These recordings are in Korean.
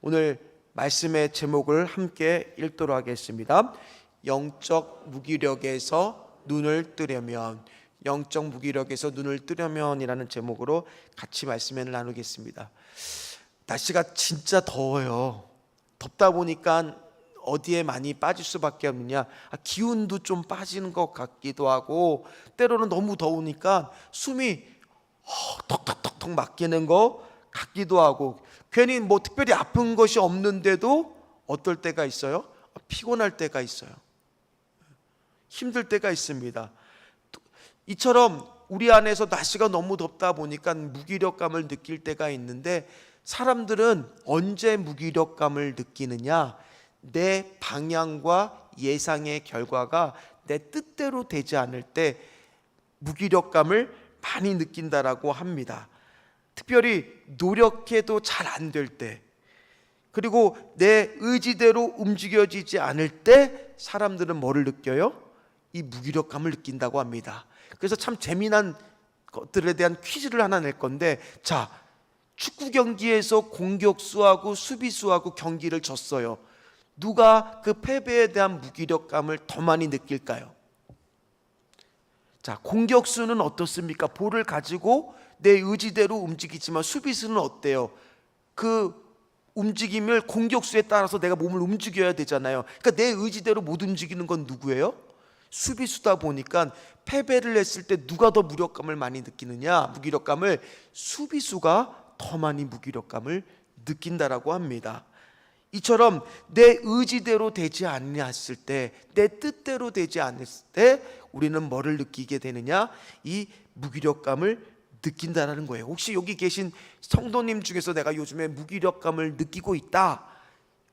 오늘 말씀의 제목을 함께 읽도록 하겠습니다. 영적 무기력에서 눈을 뜨려면, 영적 무기력에서 눈을 뜨려면이라는 제목으로 같이 말씀을 나누겠습니다. 날씨가 진짜 더워요. 덥다 보니까 어디에 많이 빠질 수밖에 없느냐, 기운도 좀 빠지는 것 같기도 하고, 때로는 너무 더우니까 숨이 턱턱턱턱 막히는 것 같기도 하고, 괜히 특별히 아픈 것이 없는데도 어떨 때가 있어요? 피곤할 때가 있어요. 힘들 때가 있습니다. 이처럼 우리 안에서 날씨가 너무 덥다 보니까 무기력감을 느낄 때가 있는데, 사람들은 언제 무기력감을 느끼느냐? 내 방향과 예상의 결과가 내 뜻대로 되지 않을 때 무기력감을 많이 느낀다라고 합니다. 특별히 노력해도 잘 안 될 때, 그리고 내 의지대로 움직여지지 않을 때 사람들은 뭐를 느껴요? 이 무기력감을 느낀다고 합니다. 그래서 참 재미난 것들에 대한 퀴즈를 하나 낼 건데, 자, 축구 경기에서 공격수하고 수비수하고 경기를 졌어요. 누가 그 패배에 대한 무기력감을 더 많이 느낄까요? 자, 공격수는 어떻습니까? 볼을 가지고 내 의지대로 움직이지만, 수비수는 어때요? 그 움직임을 공격수에 따라서 내가 몸을 움직여야 되잖아요. 그러니까 내 의지대로 못 움직이는 건 누구예요? 수비수다 보니까 패배를 했을 때 누가 더 무력감을 많이 느끼느냐? 무기력감을 수비수가 더 많이 무기력감을 느낀다라고 합니다. 이처럼 내 의지대로 되지 않았을 때, 내 뜻대로 되지 않았을 때 우리는 뭐를 느끼게 되느냐? 이 무기력감을 느낀다라는 거예요. 혹시 여기 계신 성도님 중에서 내가 요즘에 무기력감을 느끼고 있다,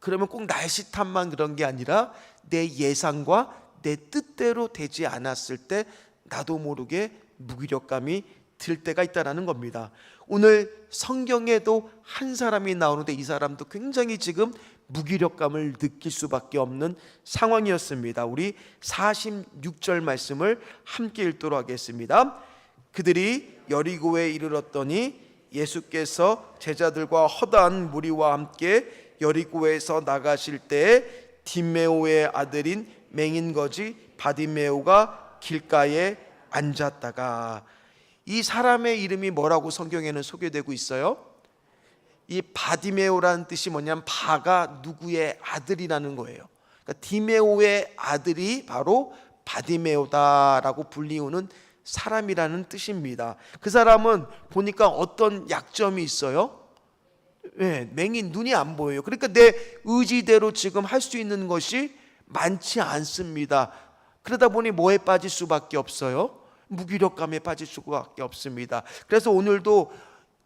그러면 꼭 날씨 탓만 그런 게 아니라 내 예상과 내 뜻대로 되지 않았을 때 나도 모르게 무기력감이 들 때가 있다라는 겁니다. 오늘 성경에도 한 사람이 나오는데, 이 사람도 굉장히 지금 무기력감을 느낄 수밖에 없는 상황이었습니다. 우리 46절 말씀을 함께 읽도록 하겠습니다. 그들이 여리고에 이르렀더니 예수께서 제자들과 허다한 무리와 함께 여리고에서 나가실 때에 디메오의 아들인 맹인거지 바디메오가 길가에 앉았다가, 이 사람의 이름이 뭐라고 성경에는 소개되고 있어요? 이 바디메오라는 뜻이 뭐냐면, 바가 누구의 아들이라는 거예요. 그러니까 디메오의 아들이 바로 바디메오다라고 불리우는 사람이라는 뜻입니다. 그 사람은 보니까 어떤 약점이 있어요? 맹인, 눈이 안 보여요. 그러니까 내 의지대로 지금 할 수 있는 것이 많지 않습니다. 그러다 보니 뭐에 빠질 수밖에 없어요? 무기력감에 빠질 수밖에 없습니다. 그래서 오늘도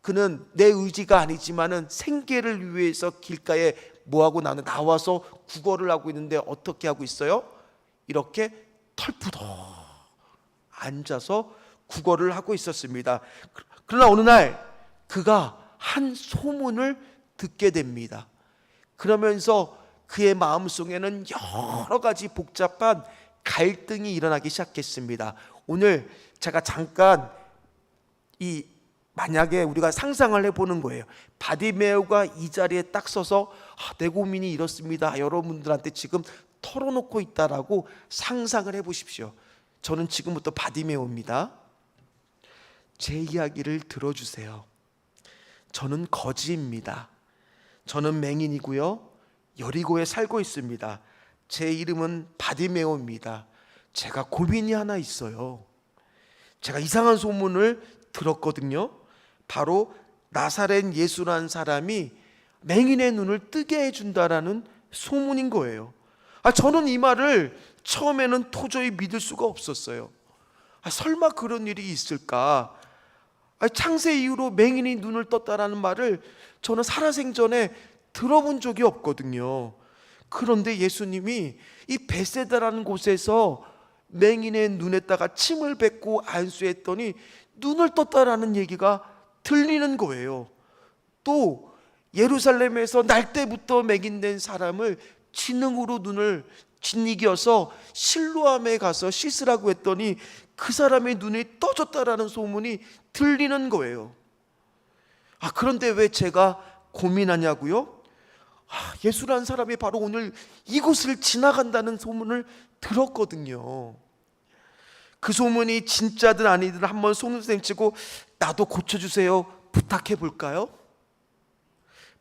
그는 내 의지가 아니지만은 생계를 위해서 길가에 뭐하고 나와서 구걸을 하고 있는데, 어떻게 하고 있어요? 이렇게 털푸덕 앉아서 구걸을 하고 있었습니다. 그러나 어느 날 그가 한 소문을 듣게 됩니다. 그러면서 그의 마음속에는 여러 가지 복잡한 갈등이 일어나기 시작했습니다. 오늘 제가 잠깐 만약에 우리가 상상을 해보는 거예요. 바디메오가 이 자리에 딱 서서 내 고민이 이렇습니다, 여러분들한테 지금 털어놓고 있다라고 상상을 해보십시오. 저는 지금부터 바디메오입니다. 제 이야기를 들어주세요. 저는 거지입니다. 저는 맹인이고요, 여리고에 살고 있습니다. 제 이름은 바디메오입니다. 제가 고민이 하나 있어요. 제가 이상한 소문을 들었거든요. 바로 나사렛 예수라는 사람이 맹인의 눈을 뜨게 해준다라는 소문인 거예요. 저는 이 말을 처음에는 도저히 믿을 수가 없었어요. 설마 그런 일이 있을까? 창세 이후로 맹인이 눈을 떴다라는 말을 저는 살아생전에 들어본 적이 없거든요. 그런데 예수님이 이 베세다라는 곳에서 맹인의 눈에다가 침을 뱉고 안수했더니 눈을 떴다라는 얘기가 들리는 거예요. 또 예루살렘에서 날 때부터 맹인된 사람을 지능으로 눈을 짓이겨서 실로암에 가서 씻으라고 했더니 그 사람의 눈이 떠졌다라는 소문이 들리는 거예요. 그런데 왜 제가 고민하냐고요? 예수라는 사람이 바로 오늘 이곳을 지나간다는 소문을 들었거든요. 그 소문이 진짜든 아니든 한번 손을 치고 나도 고쳐주세요 부탁해 볼까요?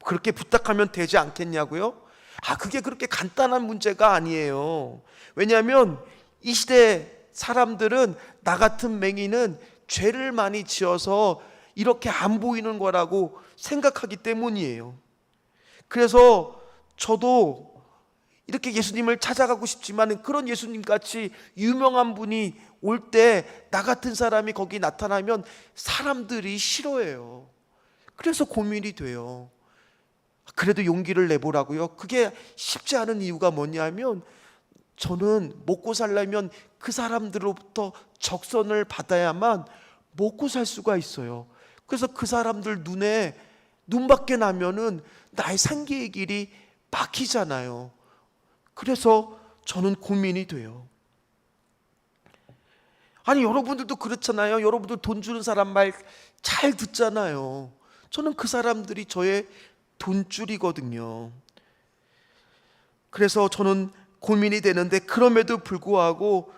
그렇게 부탁하면 되지 않겠냐고요? 그게 그렇게 간단한 문제가 아니에요. 왜냐하면 이 시대 사람들은 나 같은 맹인은 죄를 많이 지어서 이렇게 안 보이는 거라고 생각하기 때문이에요. 그래서 저도 이렇게 예수님을 찾아가고 싶지만 그런 예수님 같이 유명한 분이 올 때 나 같은 사람이 거기 나타나면 사람들이 싫어해요. 그래서 고민이 돼요. 그래도 용기를 내보라고요? 그게 쉽지 않은 이유가 뭐냐면 저는 먹고 살려면 그 사람들로부터 적선을 받아야만 먹고 살 수가 있어요. 그래서 그 사람들 눈에 눈밖에 나면은 나의 생계의 길이 막히잖아요. 그래서 저는 고민이 돼요. 여러분들도 그렇잖아요. 여러분들 돈 주는 사람 말 잘 듣잖아요. 저는 그 사람들이 저의 돈줄이거든요. 그래서 저는 고민이 되는데 그럼에도 불구하고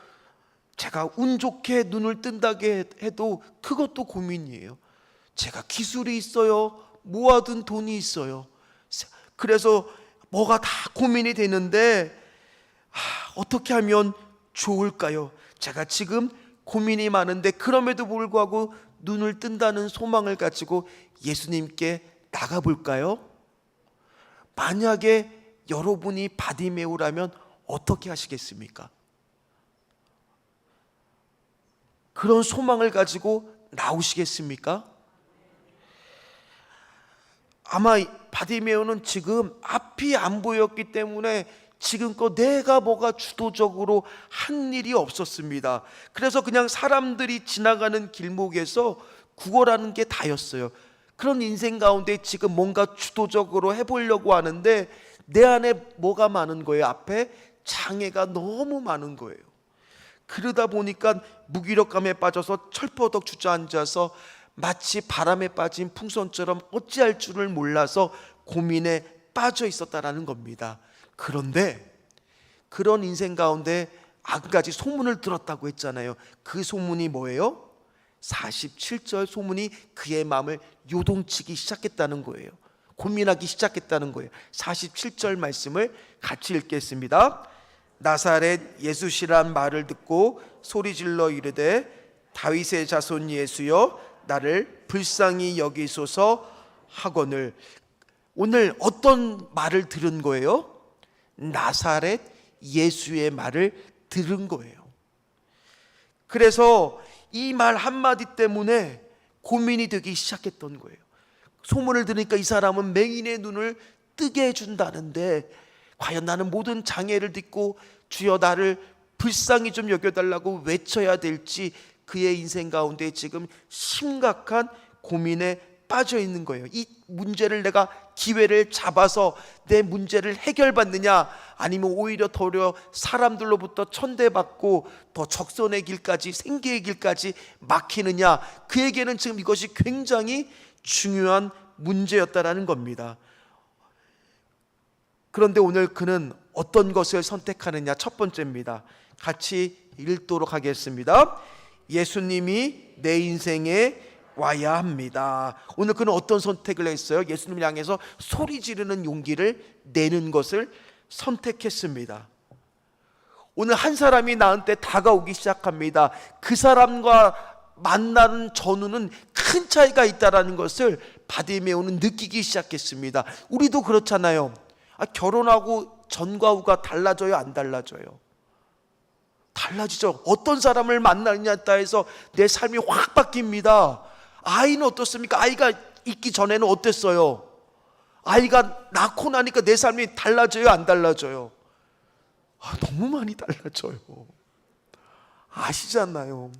제가 운 좋게 눈을 뜬다게 해도 그것도 고민이에요. 제가 기술이 있어요. 모아둔 돈이 있어요. 그래서 뭐가 다 고민이 되는데 어떻게 하면 좋을까요? 제가 지금 고민이 많은데 그럼에도 불구하고 눈을 뜬다는 소망을 가지고 예수님께 나가볼까요? 만약에 여러분이 바디메오라면 어떻게 하시겠습니까? 그런 소망을 가지고 나오시겠습니까? 아마 바디메오는 지금 앞이 안 보였기 때문에 지금껏 내가 뭐가 주도적으로 한 일이 없었습니다. 그래서 그냥 사람들이 지나가는 길목에서 구걸하는 게 다였어요. 그런 인생 가운데 지금 뭔가 주도적으로 해보려고 하는데 내 안에 뭐가 많은 거예요? 앞에 장애가 너무 많은 거예요. 그러다 보니까 무기력감에 빠져서 철퍼덕 주저앉아서 마치 바람에 빠진 풍선처럼 어찌할 줄을 몰라서 고민에 빠져 있었다라는 겁니다. 그런데 그런 인생 가운데 한 가지 소문을 들었다고 했잖아요. 그 소문이 뭐예요? 47절 소문이 그의 마음을 요동치기 시작했다는 거예요. 고민하기 시작했다는 거예요. 47절 말씀을 같이 읽겠습니다. 나사렛 예수시란 말을 듣고 소리질러 이르되 다윗의 자손 예수여 나를 불쌍히 여기소서 하거늘. 오늘 어떤 말을 들은 거예요? 나사렛 예수의 말을 들은 거예요. 그래서 이 말 한마디 때문에 고민이 되기 시작했던 거예요. 소문을 들으니까 이 사람은 맹인의 눈을 뜨게 해준다는데 과연 나는 모든 장애를 딛고 주여 나를 불쌍히 좀 여겨달라고 외쳐야 될지 그의 인생 가운데 지금 심각한 고민에 빠져 있는 거예요. 이 문제를 내가 기회를 잡아서 내 문제를 해결받느냐, 아니면 오히려 더 사람들로부터 천대받고 더 적선의 길까지 생계의 길까지 막히느냐, 그에게는 지금 이것이 굉장히 중요한 문제였다라는 겁니다. 그런데 오늘 그는 어떤 것을 선택하느냐, 첫 번째입니다. 같이 읽도록 하겠습니다. 예수님이 내 인생에 와야 합니다. 오늘 그는 어떤 선택을 했어요? 예수님을 향해서 소리 지르는 용기를 내는 것을 선택했습니다. 오늘 한 사람이 나한테 다가오기 시작합니다. 그 사람과 만나는 전후는 큰 차이가 있다는 것을 바디메오는 느끼기 시작했습니다. 우리도 그렇잖아요. 결혼하고 전과 후가 달라져요, 안 달라져요? 달라지죠. 어떤 사람을 만나느냐에 따라서 내 삶이 확 바뀝니다. 아이는 어떻습니까? 아이가 있기 전에는 어땠어요? 아이가 낳고 나니까 내 삶이 달라져요, 안 달라져요? 너무 많이 달라져요. 아시잖아요.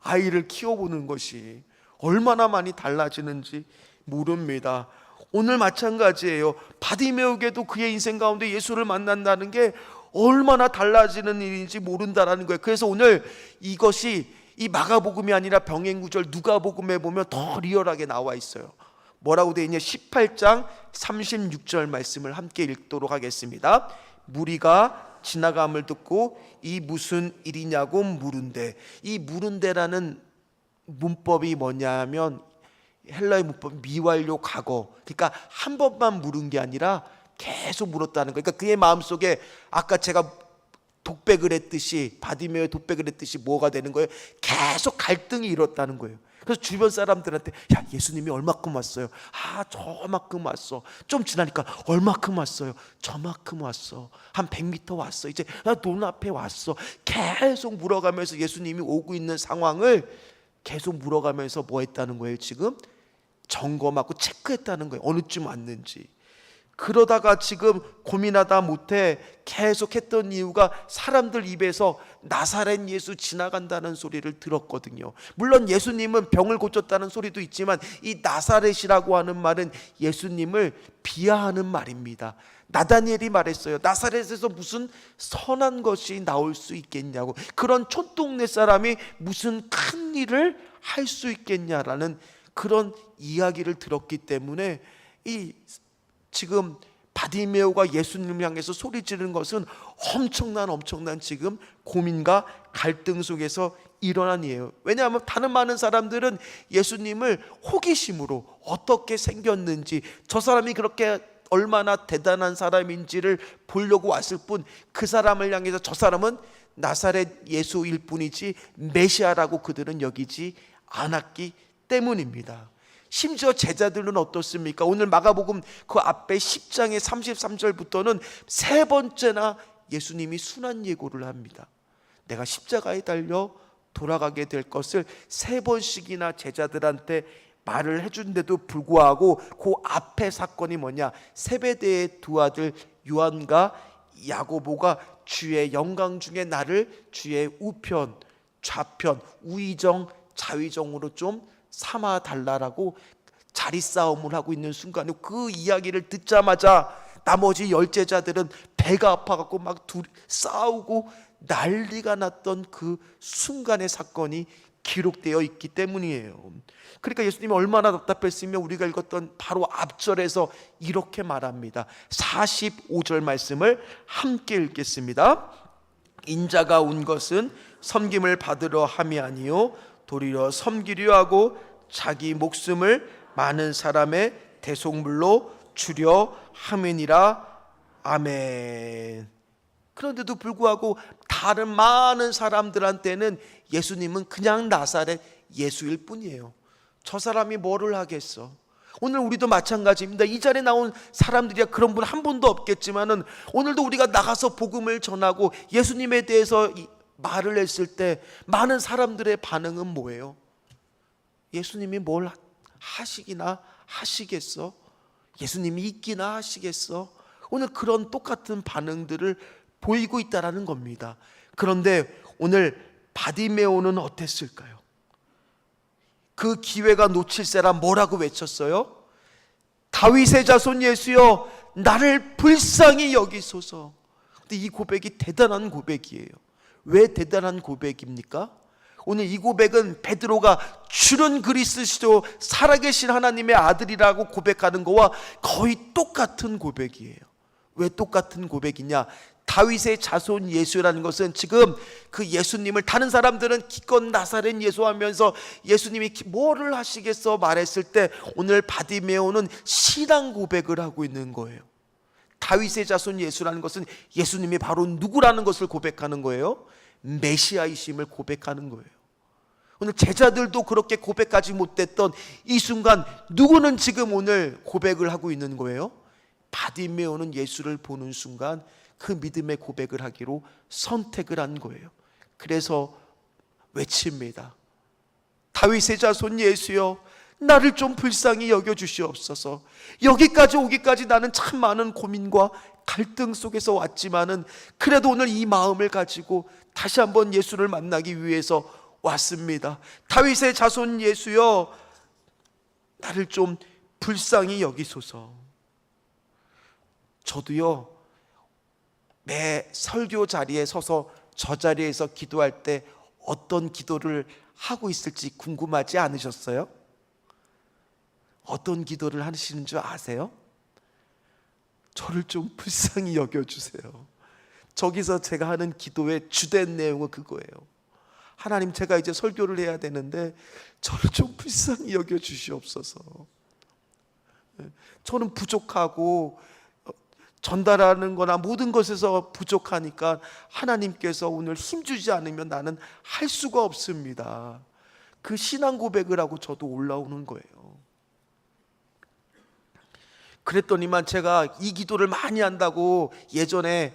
아이를 키워보는 것이 얼마나 많이 달라지는지 모릅니다. 오늘 마찬가지예요. 바디메오에게도 그의 인생 가운데 예수를 만난다는 게 얼마나 달라지는 일인지 모른다라는 거예요. 그래서 오늘 이것이 이 마가복음이 아니라 병행구절 누가복음에 보면 더 리얼하게 나와 있어요. 뭐라고 되어 있냐? 18장 36절 말씀을 함께 읽도록 하겠습니다. 무리가 지나감을 듣고 이 무슨 일이냐고 물은데, 이 물은데라는 문법이 뭐냐면 헬라의 문법 미완료 과거, 그러니까 한 번만 물은 게 아니라 계속 물었다는 거예요. 그러니까 그의 마음속에 아까 제가 독백을 했듯이, 바디메오의 독백을 했듯이 뭐가 되는 거예요? 계속 갈등이 일었다는 거예요. 그래서 주변 사람들한테 야, 예수님이 얼마큼 왔어요? 아, 저만큼 왔어. 좀 지나니까 얼마큼 왔어요? 저만큼 왔어. 한 100m 왔어. 이제 나 눈앞에 왔어. 계속 물어가면서 예수님이 오고 있는 상황을 계속 물어가면서 뭐 했다는 거예요? 지금 점검하고 체크했다는 거예요. 어느 쯤 왔는지. 그러다가 지금 고민하다 못해 계속 했던 이유가 사람들 입에서 나사렛 예수 지나간다는 소리를 들었거든요. 물론 예수님은 병을 고쳤다는 소리도 있지만 이 나사렛이라고 하는 말은 예수님을 비하하는 말입니다. 나다니엘이 말했어요. 나사렛에서 무슨 선한 것이 나올 수 있겠냐고. 그런 촌동네 사람이 무슨 큰 일을 할 수 있겠냐라는 그런 이야기를 들었기 때문에 이 지금 바디메오가 예수님을 향해서 소리 지르는 것은 엄청난 지금 고민과 갈등 속에서 일어난 일이에요. 왜냐하면 다른 많은 사람들은 예수님을 호기심으로 어떻게 생겼는지, 저 사람이 그렇게 얼마나 대단한 사람인지를 보려고 왔을 뿐, 그 사람을 향해서 저 사람은 나사렛 예수일 뿐이지 메시아라고 그들은 여기지 않았기 때문입니다. 심지어 제자들은 어떻습니까? 오늘 마가복음 그 앞에 10장의 33절부터는 세 번째나 예수님이 순환 예고를 합니다. 내가 십자가에 달려 돌아가게 될 것을 세 번씩이나 제자들한테 말을 해준데도 불구하고 그 앞에 사건이 뭐냐? 세베대의 두 아들 요한과 야고보가 주의 영광 중에 나를 주의 우편, 좌편, 우의정, 좌의정으로 좀 삼아 달라라고 자리 싸움을 하고 있는 순간에 그 이야기를 듣자마자 나머지 10제자들은 배가 아파갖고 막 둘이 싸우고 난리가 났던 그 순간의 사건이 기록되어 있기 때문이에요. 그러니까 예수님이 얼마나 답답했으면 우리가 읽었던 바로 앞절에서 이렇게 말합니다. 45절 말씀을 함께 읽겠습니다. 인자가 온 것은 섬김을 받으러 함이 아니요 도리어 섬기려 하고 자기 목숨을 많은 사람의 대속물로 주려 함이니라. 아멘. 그런데도 불구하고 다른 많은 사람들한테는 예수님은 그냥 나사렛 예수일 뿐이에요. 저 사람이 뭐를 하겠어? 오늘 우리도 마찬가지입니다. 이 자리에 나온 사람들이야 그런 분 한 분도 없겠지만은 오늘도 우리가 나가서 복음을 전하고 예수님에 대해서 말을 했을 때 많은 사람들의 반응은 뭐예요? 예수님이 뭘 하시기나 하시겠어? 예수님이 있기나 하시겠어? 오늘 그런 똑같은 반응들을 보이고 있다라는 겁니다. 그런데 오늘 바디메오는 어땠을까요? 그 기회가 놓칠세라 뭐라고 외쳤어요? 다윗의 자손 예수여 나를 불쌍히 여기소서. 근데 이 고백이 대단한 고백이에요. 왜 대단한 고백입니까? 오늘 이 고백은 베드로가 주는 그리스도 살아계신 하나님의 아들이라고 고백하는 거와 거의 똑같은 고백이에요. 왜 똑같은 고백이냐? 다윗의 자손 예수라는 것은 지금 그 예수님을 다른 사람들은 기껏 나사렛 예수 하면서 예수님이 뭐를 하시겠어 말했을 때 오늘 바디메오는 신앙 고백을 하고 있는 거예요. 다윗의 자손 예수라는 것은 예수님이 바로 누구라는 것을 고백하는 거예요. 메시아이심을 고백하는 거예요. 오늘 제자들도 그렇게 고백하지 못했던 이 순간 누구는 지금 오늘 고백을 하고 있는 거예요? 바디메오는 예수를 보는 순간 그 믿음의 고백을 하기로 선택을 한 거예요. 그래서 외칩니다. 다윗의 자손 예수여 나를 좀 불쌍히 여겨주시옵소서. 여기까지 오기까지 나는 참 많은 고민과 갈등 속에서 왔지만은 그래도 오늘 이 마음을 가지고 다시 한번 예수를 만나기 위해서 왔습니다. 다윗의 자손 예수여 나를 좀 불쌍히 여기소서. 저도요 매 설교 자리에 서서 저 자리에서 기도할 때 어떤 기도를 하고 있을지 궁금하지 않으셨어요? 어떤 기도를 하시는 줄 아세요? 저를 좀 불쌍히 여겨주세요. 저기서 제가 하는 기도의 주된 내용은 그거예요. 하나님, 제가 이제 설교를 해야 되는데 저를 좀 불쌍히 여겨주시옵소서. 저는 부족하고 전달하는 거나 모든 것에서 부족하니까 하나님께서 오늘 힘주지 않으면 나는 할 수가 없습니다. 그 신앙 고백을 하고 저도 올라오는 거예요. 그랬더니만 제가 이 기도를 많이 한다고 예전에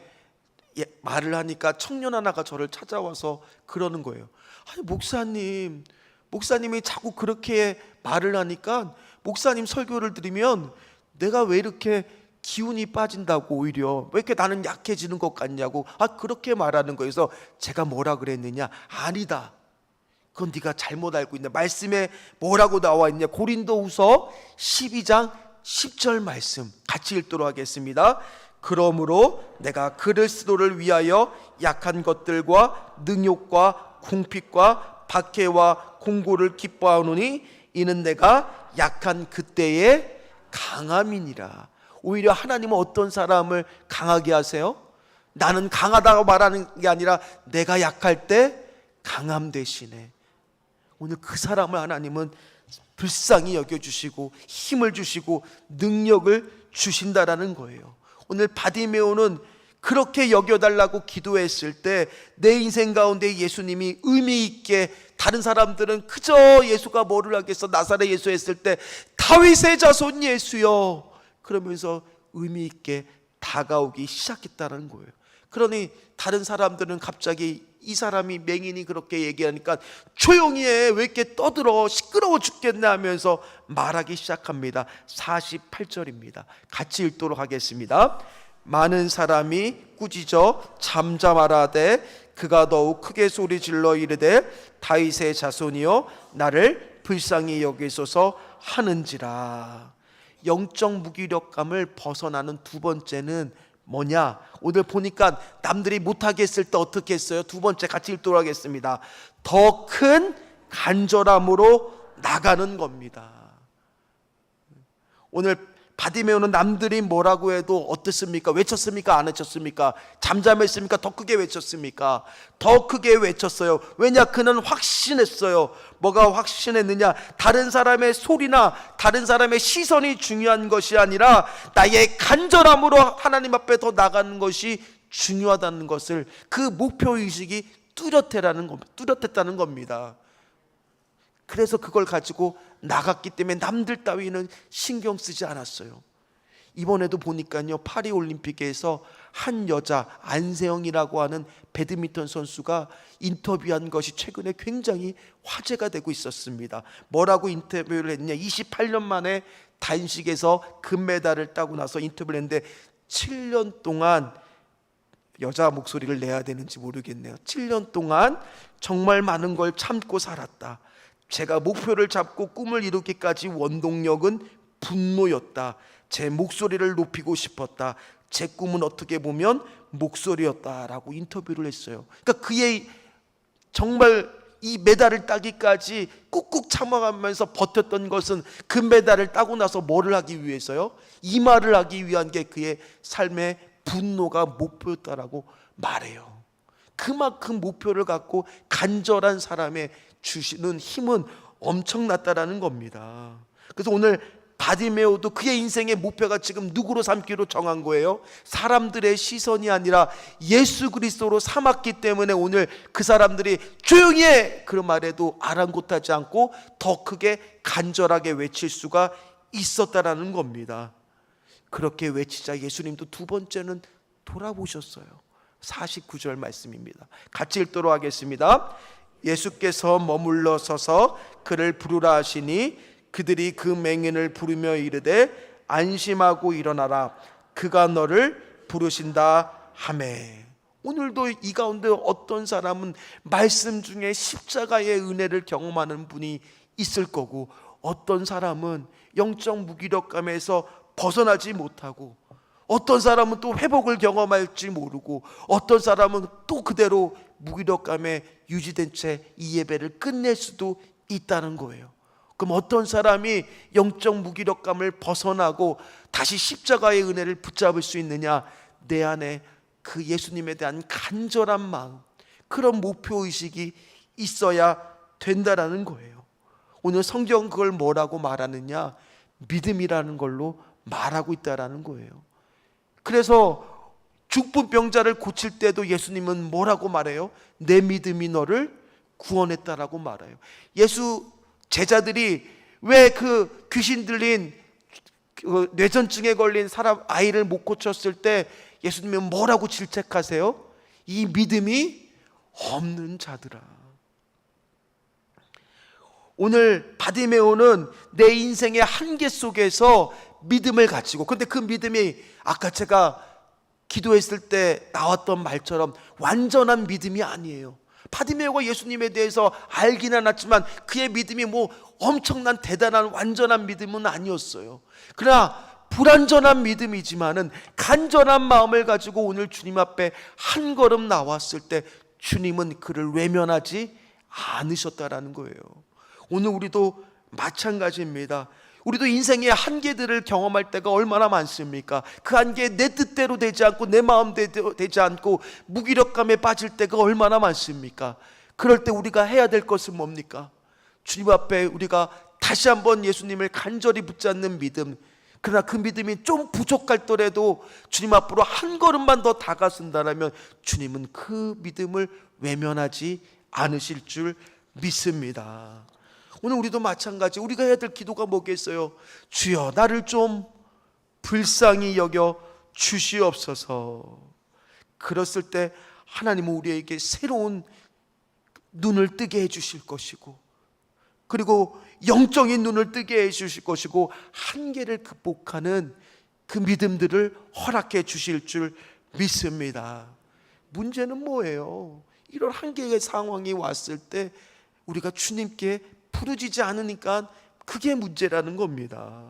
말을 하니까 청년 하나가 저를 찾아와서 그러는 거예요. 아니, 목사님이 자꾸 그렇게 말을 하니까 목사님 설교를 들으면 내가 왜 이렇게 기운이 빠진다고, 오히려 왜 이렇게 나는 약해지는 것 같냐고 그렇게 말하는 거예요. 그래서 제가 뭐라 그랬느냐, 아니다, 그건 네가 잘못 알고 있네. 말씀에 뭐라고 나와 있냐, 고린도후서 12장 10절 말씀 같이 읽도록 하겠습니다. 그러므로 내가 그리스도를 위하여 약한 것들과 능욕과 궁핍과 박해와 공고를 기뻐하노니 이는 내가 약한 그때의 강함이니라. 오히려 하나님은 어떤 사람을 강하게 하세요? 나는 강하다고 말하는 게 아니라 내가 약할 때 강함 대신에 오늘 그 사람을 하나님은 불쌍히 여겨주시고 힘을 주시고 능력을 주신다라는 거예요. 오늘 바디메오는 그렇게 여겨달라고 기도했을 때 내 인생 가운데 예수님이 의미 있게, 다른 사람들은 그저 예수가 뭐를 하겠어, 나사렛 예수 했을 때 다윗의 자손 예수여 그러면서 의미 있게 다가오기 시작했다는 거예요. 그러니 다른 사람들은 갑자기 이 사람이 맹인이 그렇게 얘기하니까 조용히 해, 왜 이렇게 떠들어, 시끄러워 죽겠네 하면서 말하기 시작합니다. 48절입니다. 같이 읽도록 하겠습니다. 많은 사람이 꾸짖어 잠잠하라되 그가 더욱 크게 소리질러 이르되 다윗의 자손이여 나를 불쌍히 여기소서 하는지라. 영적 무기력감을 벗어나는 두 번째는 뭐냐? 오늘 보니까 남들이 못하게 했을 때 어떻게 했어요? 두 번째 같이 읽도록 하겠습니다. 더 큰 간절함으로 나가는 겁니다. 오늘 바디메오는 남들이 뭐라고 해도 어떻습니까? 외쳤습니까? 안 외쳤습니까? 잠잠했습니까? 더 크게 외쳤습니까? 더 크게 외쳤어요. 왜냐? 그는 확신했어요. 뭐가 확신했느냐? 다른 사람의 소리나 다른 사람의 시선이 중요한 것이 아니라 나의 간절함으로 하나님 앞에 더 나가는 것이 중요하다는 것을, 그 목표의식이 뚜렷했다는 겁니다. 그래서 그걸 가지고 나갔기 때문에 남들 따위는 신경 쓰지 않았어요. 이번에도 보니까요, 파리올림픽에서 한 여자, 안세영이라고 하는 배드민턴 선수가 인터뷰한 것이 최근에 굉장히 화제가 되고 있었습니다. 뭐라고 인터뷰를 했냐, 28년 만에 단식에서 금메달을 따고 나서 인터뷰를 했는데 7년 동안, 여자 목소리를 내야 되는지 모르겠네요, 7년 동안 정말 많은 걸 참고 살았다. 제가 목표를 잡고 꿈을 이루기까지 원동력은 분노였다. 제 목소리를 높이고 싶었다. 제 꿈은 어떻게 보면 목소리였다라고 인터뷰를 했어요. 그러니까 그의 정말 이 메달을 따기까지 꾹꾹 참아가면서 버텼던 것은 금메달을 따고 나서 뭐를 하기 위해서요? 이 말을 하기 위한 게 그의 삶의 분노가 목표였다라고 말해요. 그만큼 목표를 갖고 간절한 사람의 주시는 힘은 엄청났다라는 겁니다. 그래서 오늘 바디메오도 그의 인생의 목표가 지금 누구로 삼기로 정한 거예요? 사람들의 시선이 아니라 예수 그리스도로 삼았기 때문에 오늘 그 사람들이 조용히 해! 그런 말에도 아랑곳하지 않고 더 크게 간절하게 외칠 수가 있었다라는 겁니다. 그렇게 외치자 예수님도 두 번째는 돌아보셨어요. 49절 말씀입니다. 같이 읽도록 하겠습니다. 예수께서 머물러 서서 그를 부르라 하시니 그들이 그 맹인을 부르며 이르되 안심하고 일어나라 그가 너를 부르신다 하매. 오늘도 이 가운데 어떤 사람은 말씀 중에 십자가의 은혜를 경험하는 분이 있을 거고, 어떤 사람은 영적 무기력감에서 벗어나지 못하고, 어떤 사람은 또 회복을 경험할지 모르고, 어떤 사람은 또 그대로 무기력감에 유지된 채 이 예배를 끝낼 수도 있다는 거예요. 그럼 어떤 사람이 영적 무기력감을 벗어나고 다시 십자가의 은혜를 붙잡을 수 있느냐? 내 안에 그 예수님에 대한 간절한 마음, 그런 목표의식이 있어야 된다라는 거예요. 오늘 성경 그걸 뭐라고 말하느냐? 믿음이라는 걸로 말하고 있다라는 거예요. 그래서 죽은 병자를 고칠 때도 예수님은 뭐라고 말해요? 내 믿음이 너를 구원했다라고 말해요. 예수 제자들이 왜 그 귀신 들린 그 뇌전증에 걸린 사람 아이를 못 고쳤을 때 예수님은 뭐라고 질책하세요? 이 믿음이 없는 자들아. 오늘 바디메오는 내 인생의 한계 속에서 믿음을 가지고, 근데 그 믿음이 아까 제가 기도했을 때 나왔던 말처럼 완전한 믿음이 아니에요. 바디메오가 예수님에 대해서 알기는 했지만 그의 믿음이 뭐 엄청난 대단한 완전한 믿음은 아니었어요. 그러나 불완전한 믿음이지만은 간절한 마음을 가지고 오늘 주님 앞에 한 걸음 나왔을 때 주님은 그를 외면하지 않으셨다라는 거예요. 오늘 우리도 마찬가지입니다. 우리도 인생의 한계들을 경험할 때가 얼마나 많습니까? 그 한계에 내 뜻대로 되지 않고 내 마음대로 되지 않고 무기력감에 빠질 때가 얼마나 많습니까? 그럴 때 우리가 해야 될 것은 뭡니까? 주님 앞에 우리가 다시 한번 예수님을 간절히 붙잡는 믿음, 그러나 그 믿음이 좀 부족할더라도 주님 앞으로 한 걸음만 더 다가선다면 주님은 그 믿음을 외면하지 않으실 줄 믿습니다. 오늘 우리도 마찬가지, 우리가 해야 될 기도가 뭐겠어요? 주여 나를 좀 불쌍히 여겨 주시옵소서. 그랬을 때 하나님은 우리에게 새로운 눈을 뜨게 해주실 것이고, 그리고 영적인 눈을 뜨게 해주실 것이고, 한계를 극복하는 그 믿음들을 허락해 주실 줄 믿습니다. 문제는 뭐예요? 이런 한계의 상황이 왔을 때 우리가 주님께 부르짖지 않으니까 그게 문제라는 겁니다.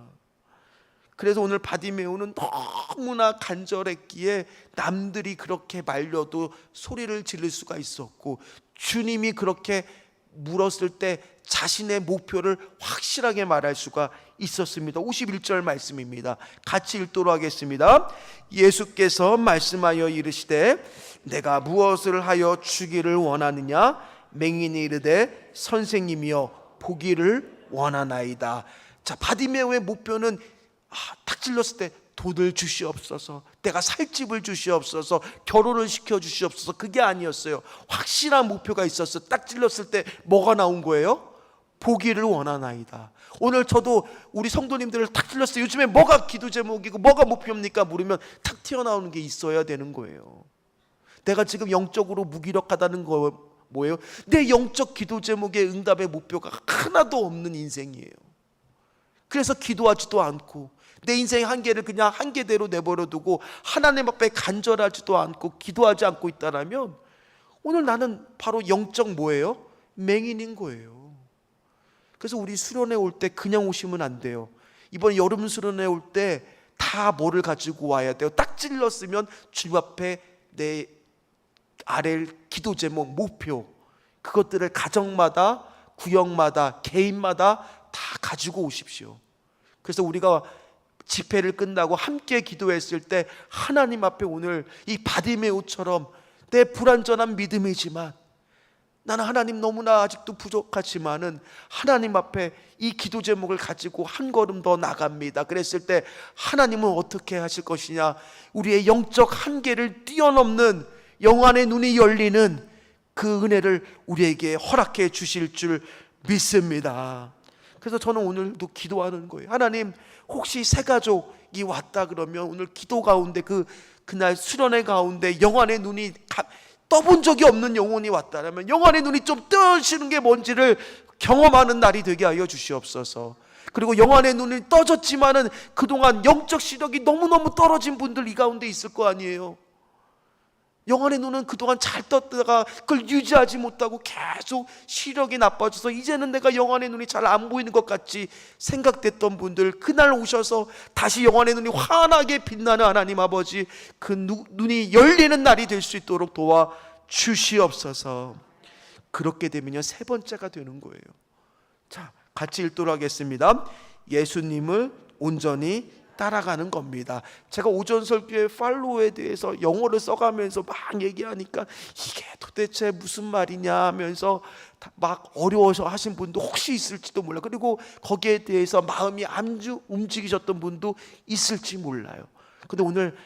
그래서 오늘 바디메오는 너무나 간절했기에 남들이 그렇게 말려도 소리를 지를 수가 있었고, 주님이 그렇게 물었을 때 자신의 목표를 확실하게 말할 수가 있었습니다. 51절 말씀입니다. 같이 읽도록 하겠습니다. 예수께서 말씀하여 이르시되 내가 무엇을 하여 주기를 원하느냐? 맹인이 이르되 선생님이여 보기를 원하나이다. 자, 바디메오의 목표는 딱 찔렀을 때 돈을 주시옵소서, 내가 살 집을 주시옵소서, 결혼을 시켜 주시옵소서, 그게 아니었어요. 확실한 목표가 있었어. 딱 찔렀을 때 뭐가 나온 거예요? 보기를 원하나이다. 오늘 저도 우리 성도님들을 딱 찔렀어요. 요즘에 뭐가 기도 제목이고 뭐가 목표입니까? 물으면 탁 튀어나오는 게 있어야 되는 거예요. 내가 지금 영적으로 무기력하다는 거 뭐예요? 내 영적 기도 제목의 응답의 목표가 하나도 없는 인생이에요. 그래서 기도하지도 않고 내 인생의 한계를 그냥 한계대로 내버려 두고 하나님 앞에 간절하지도 않고 기도하지 않고 있다라면 오늘 나는 바로 영적 뭐예요? 맹인인 거예요. 그래서 우리 수련회 올 때 그냥 오시면 안 돼요. 이번 여름 수련회 올 때 다 뭐를 가지고 와야 돼요? 딱 찔렀으면 주님 앞에 내 아랠 기도 제목, 목표, 그것들을 가정마다, 구역마다, 개인마다 다 가지고 오십시오. 그래서 우리가 집회를 끝나고 함께 기도했을 때 하나님 앞에 오늘 이 바디메오처럼 내 불완전한 믿음이지만 나는 하나님 너무나 아직도 부족하지만은 하나님 앞에 이 기도 제목을 가지고 한 걸음 더 나갑니다. 그랬을 때 하나님은 어떻게 하실 것이냐? 우리의 영적 한계를 뛰어넘는 영안의 눈이 열리는 그 은혜를 우리에게 허락해 주실 줄 믿습니다. 그래서 저는 오늘도 기도하는 거예요. 하나님, 혹시 새 가족이 왔다 그러면 오늘 기도 가운데 그날 수련회 가운데 영안의 눈이 떠본 적이 없는 영혼이 왔다라면 영안의 눈이 좀 뜨시는 게 뭔지를 경험하는 날이 되게 하여 주시옵소서. 그리고 영안의 눈이 떠졌지만은 그동안 영적 시력이 너무너무 떨어진 분들 이 가운데 있을 거 아니에요. 영안의 눈은 그동안 잘 떴다가 그걸 유지하지 못하고 계속 시력이 나빠져서 이제는 내가 영안의 눈이 잘 안 보이는 것 같이 생각됐던 분들, 그날 오셔서 다시 영안의 눈이 환하게 빛나는 하나님 아버지, 그 눈이 열리는 날이 될 수 있도록 도와 주시옵소서. 그렇게 되면요 세 번째가 되는 거예요. 자, 같이 읽도록 하겠습니다. 예수님을 온전히 따라가는 겁니다. 제가 오전 설교에 팔로우에 대해서 영어를 써가면서 막 얘기하니까 이게 도대체 무슨 말이냐 하면서 막 어려워서 하신 분도 혹시 있을지도 몰라요. 그리고 거기에 대해서 마음이 아주 움직이셨던 분도 있을지 몰라요. 근데 오늘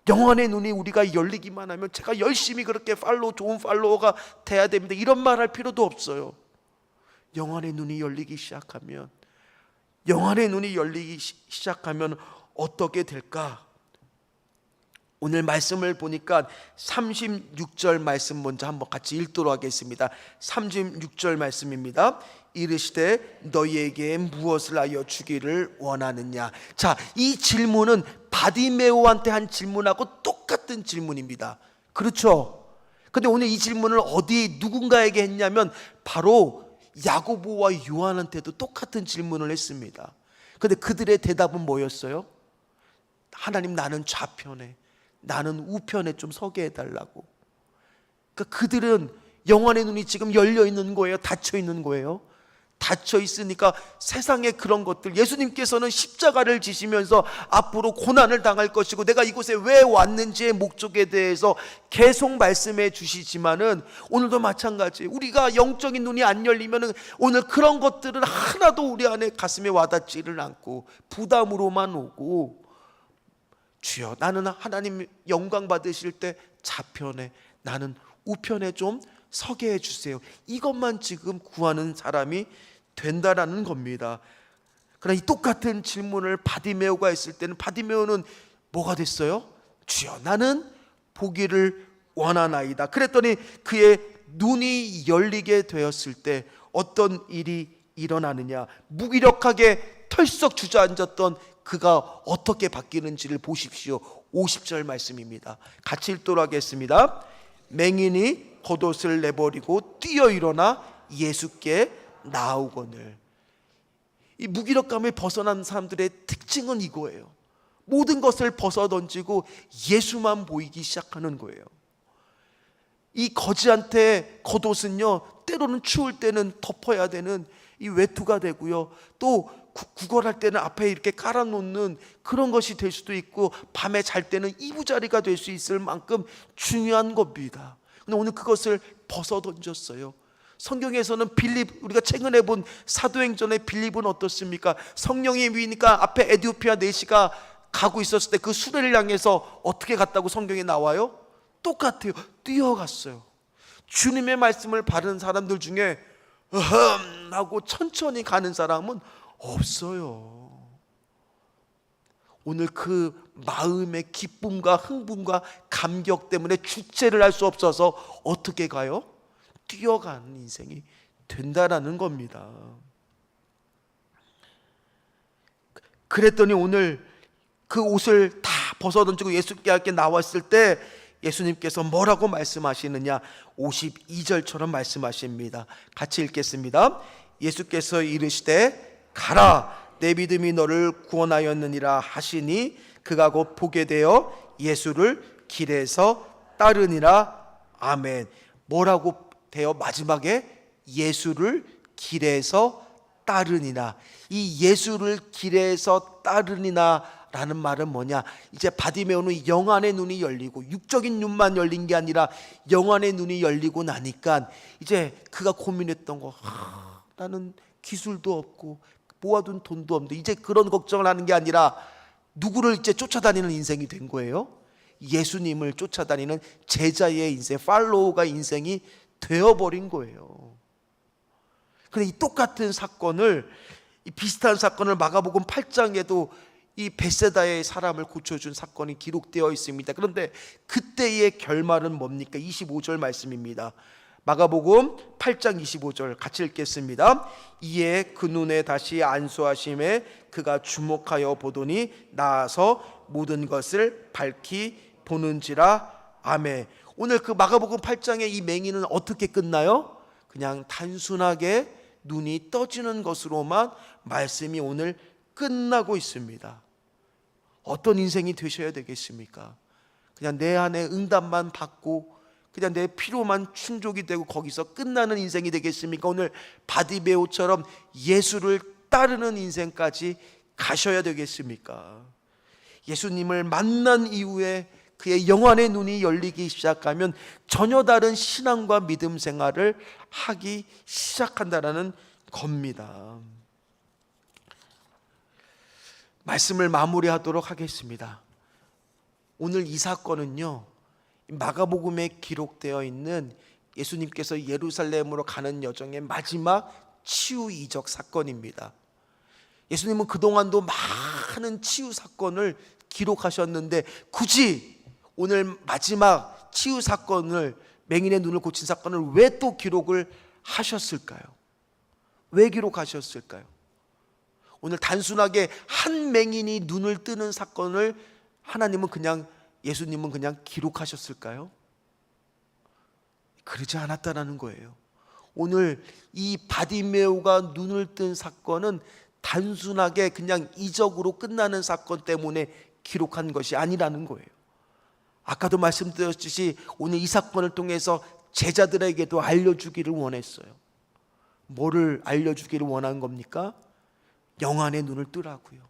영혼의 눈이 우리가 열리기만 하면 제가 열심히 그렇게 좋은 팔로워가 돼야 됩니다, 이런 말 할 필요도 없어요. 영혼의 눈이 열리기 시작하면, 영혼의 눈이 열리기 시작하면 어떻게 될까? 오늘 말씀을 보니까 36절 말씀 먼저 한번 같이 읽도록 하겠습니다. 36절 말씀입니다. 이르시되 너희에게 무엇을 하여 주기를 원하느냐. 자, 이 질문은 바디메오한테 한 질문하고 똑같은 질문입니다. 그렇죠? 근데 오늘 이 질문을 어디 누군가에게 했냐면 바로 야고보와 요한한테도 똑같은 질문을 했습니다. 근데 그들의 대답은 뭐였어요? 하나님, 나는 좌편에, 나는 우편에 좀 서게 해달라고. 그러니까 그들은 영혼의 눈이 지금 열려 있는 거예요? 닫혀 있는 거예요? 닫혀 있으니까 세상의 그런 것들, 예수님께서는 십자가를 지시면서 앞으로 고난을 당할 것이고 내가 이곳에 왜 왔는지의 목적에 대해서 계속 말씀해 주시지만은 오늘도 마찬가지, 우리가 영적인 눈이 안 열리면은 오늘 그런 것들은 하나도 우리 안에 가슴에 와닿지를 않고 부담으로만 오고, 주여 나는 하나님 영광 받으실 때 좌편에, 나는 우편에 좀 서게 해주세요, 이것만 지금 구하는 사람이 된다라는 겁니다. 그러나 이 똑같은 질문을 바디메오가 했을 때는 바디메오는 뭐가 됐어요? 주여 나는 보기를 원하나이다. 그랬더니 그의 눈이 열리게 되었을 때 어떤 일이 일어나느냐, 무기력하게 털썩 주저앉았던 그가 어떻게 바뀌는지를 보십시오. 50절 말씀입니다. 같이 읽도록 하겠습니다. 맹인이 겉옷을 내버리고 뛰어 일어나 예수께 나아오거늘. 이 무기력감에 벗어난 사람들의 특징은 이거예요. 모든 것을 벗어던지고 예수만 보이기 시작하는 거예요. 이 거지한테 겉옷은요, 때로는 추울 때는 덮어야 되는 이 외투가 되고요, 또 구걸할 때는 앞에 이렇게 깔아놓는 그런 것이 될 수도 있고, 밤에 잘 때는 이부자리가 될 수 있을 만큼 중요한 겁니다. 근데 오늘 그것을 벗어던졌어요. 성경에서는 빌립, 우리가 최근에 본 사도행전의 빌립은 어떻습니까? 성령이 위니까 앞에 에디오피아 내시가 가고 있었을 때 그 수레를 향해서 어떻게 갔다고 성경에 나와요? 똑같아요. 뛰어갔어요. 주님의 말씀을 바르는 사람들 중에 하고 천천히 가는 사람은 없어요. 오늘 그 마음의 기쁨과 흥분과 감격 때문에 주체를 할 수 없어서 어떻게 가요? 뛰어가는 인생이 된다라는 겁니다. 그랬더니 오늘 그 옷을 다 벗어던지고 예수께 나왔을 때 예수님께서 뭐라고 말씀하시느냐, 52절처럼 말씀하십니다. 같이 읽겠습니다. 예수께서 이르시되 가라, 내 믿음이 너를 구원하였느니라 하시니 그가 곧 보게 되어 예수를 길에서 따르니라. 아멘. 뭐라고 되어 마지막에 예수를 길에서 따르니라. 이 예수를 길에서 따르니라 라는 말은 뭐냐, 이제 바디메오는 영안의 눈이 열리고 육적인 눈만 열린 게 아니라 영안의 눈이 열리고 나니까 이제 그가 고민했던 거, 나는 기술도 없고 모아둔 돈도 없는데, 이제 그런 걱정을 하는 게 아니라 누구를 이제 쫓아다니는 인생이 된 거예요? 예수님을 쫓아다니는 제자의 인생, 팔로우가 인생이 되어버린 거예요. 그런데 이 똑같은 사건을, 이 비슷한 사건을 마가복음 8장에도 이 벳세다의 사람을 고쳐준 사건이 기록되어 있습니다. 그런데 그때의 결말은 뭡니까? 25절 말씀입니다. 마가복음 8장 25절 같이 읽겠습니다. 이에 그 눈에 다시 안수하심에 그가 주목하여 보더니 나아서 모든 것을 밝히 보는지라. 아멘. 오늘 그 마가복음 8장의 이 맹인은 어떻게 끝나요? 그냥 단순하게 눈이 떠지는 것으로만 말씀이 오늘 끝나고 있습니다. 어떤 인생이 되셔야 되겠습니까? 그냥 내 안에 응답만 받고 그냥 내 필요만 충족이 되고 거기서 끝나는 인생이 되겠습니까? 오늘 바디메오처럼 예수를 따르는 인생까지 가셔야 되겠습니까? 예수님을 만난 이후에 그의 영안의 눈이 열리기 시작하면 전혀 다른 신앙과 믿음 생활을 하기 시작한다라는 겁니다. 말씀을 마무리하도록 하겠습니다. 오늘 이 사건은요, 마가복음에 기록되어 있는 예수님께서 예루살렘으로 가는 여정의 마지막 치유 이적 사건입니다. 예수님은 그동안도 많은 치유 사건을 기록하셨는데 굳이 오늘 마지막 치유 사건을, 맹인의 눈을 고친 사건을 왜 또 기록을 하셨을까요? 왜 기록하셨을까요? 오늘 단순하게 한 맹인이 눈을 뜨는 사건을 예수님은 그냥 기록하셨을까요? 그러지 않았다라는 거예요. 오늘 이 바디메오가 눈을 뜬 사건은 단순하게 그냥 이적으로 끝나는 사건 때문에 기록한 것이 아니라는 거예요. 아까도 말씀드렸듯이 오늘 이 사건을 통해서 제자들에게도 알려주기를 원했어요. 뭐를 알려주기를 원한 겁니까? 영안의 눈을 뜨라고요.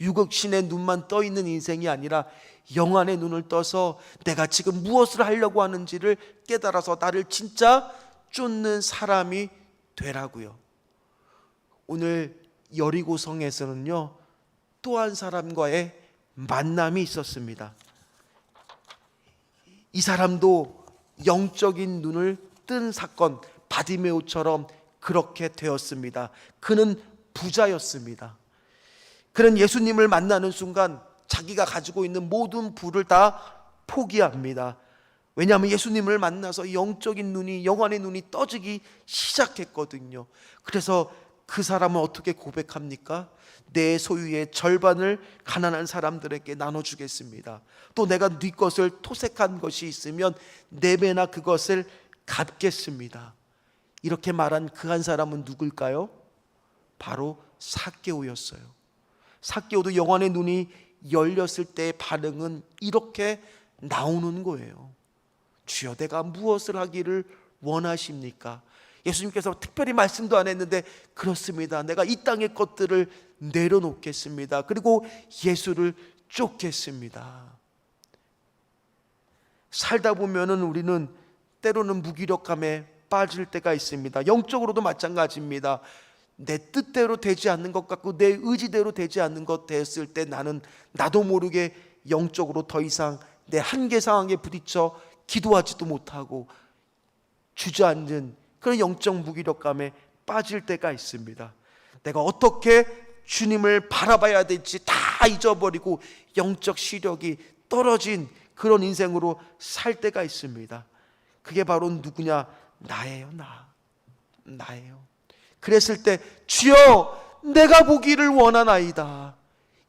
육신의 눈만 떠 있는 인생이 아니라 영안의 눈을 떠서 내가 지금 무엇을 하려고 하는지를 깨달아서 나를 진짜 쫓는 사람이 되라고요. 오늘 여리고성에서는요, 또 한 사람과의 만남이 있었습니다. 이 사람도 영적인 눈을 뜬 사건, 바디메오처럼 그렇게 되었습니다. 그는 부자였습니다. 그는 예수님을 만나는 순간 자기가 가지고 있는 모든 부를 다 포기합니다. 왜냐하면 예수님을 만나서 영적인 눈이, 영안의 눈이 떠지기 시작했거든요. 그래서 그 사람은 어떻게 고백합니까? 내 소유의 절반을 가난한 사람들에게 나눠주겠습니다. 또 내가 네 것을 토색한 것이 있으면 4배나 그것을 갚겠습니다. 이렇게 말한 그 한 사람은 누굴까요? 바로 삭개오였어요. 삭개오도 영안의 눈이 열렸을 때의 반응은 이렇게 나오는 거예요. 주여, 내가 무엇을 하기를 원하십니까? 예수님께서 특별히 말씀도 안 했는데, 그렇습니다, 내가 이 땅의 것들을 내려놓겠습니다. 그리고 예수를 쫓겠습니다. 살다 보면은 우리는 때로는 무기력함에 빠질 때가 있습니다. 영적으로도 마찬가지입니다. 내 뜻대로 되지 않는 것 같고 내 의지대로 되지 않는 것 됐을 때 나는 나도 모르게 영적으로 더 이상 내 한계 상황에 부딪혀 기도하지도 못하고 주저앉는 그런 영적 무기력감에 빠질 때가 있습니다. 내가 어떻게 주님을 바라봐야 될지 다 잊어버리고 영적 시력이 떨어진 그런 인생으로 살 때가 있습니다. 그게 바로 누구냐? 나예요. 나예요. 그랬을 때 주여, 내가 보기를 원하나이다.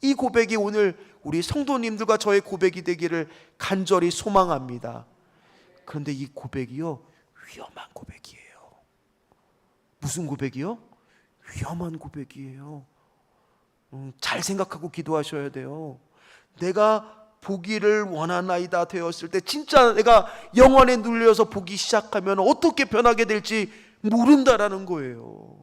이 고백이 오늘 우리 성도님들과 저의 고백이 되기를 간절히 소망합니다. 그런데 이 고백이요, 위험한 고백이에요. 무슨 고백이요? 위험한 고백이에요. 잘 생각하고 기도하셔야 돼요. 내가 보기를 원하나이다 되었을 때 진짜 내가 영안에 눌려서 보기 시작하면 어떻게 변하게 될지 모른다라는 거예요.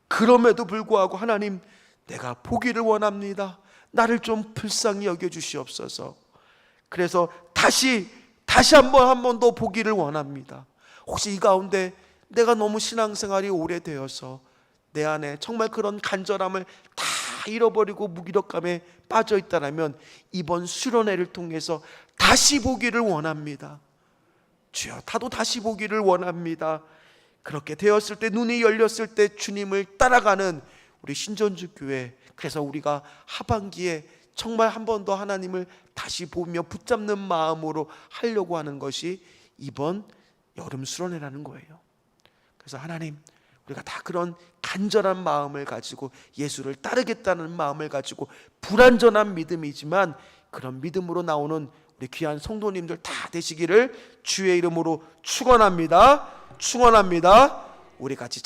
그럼에도 불구하고 하나님, 내가 보기를 원합니다. 나를 좀 불쌍히 여겨주시옵소서. 그래서 다시 한 번 더 보기를 원합니다. 혹시 이 가운데 내가 너무 신앙생활이 오래되어서 내 안에 정말 그런 간절함을 다 잃어버리고 무기력감에 빠져 있다면 이번 수련회를 통해서 다시 보기를 원합니다. 주여, 나도 다시 보기를 원합니다. 그렇게 되었을 때, 눈이 열렸을 때 주님을 따라가는 우리 신전주 교회, 그래서 우리가 하반기에 정말 한 번 더 하나님을 다시 보며 붙잡는 마음으로 하려고 하는 것이 이번 여름 수련회라는 거예요. 그래서 하나님, 우리가 다 그런 간절한 마음을 가지고 예수를 따르겠다는 마음을 가지고 불완전한 믿음이지만 그런 믿음으로 나오는 우리 귀한 성도님들 다 되시기를 주의 이름으로 축원합니다. 우리 같이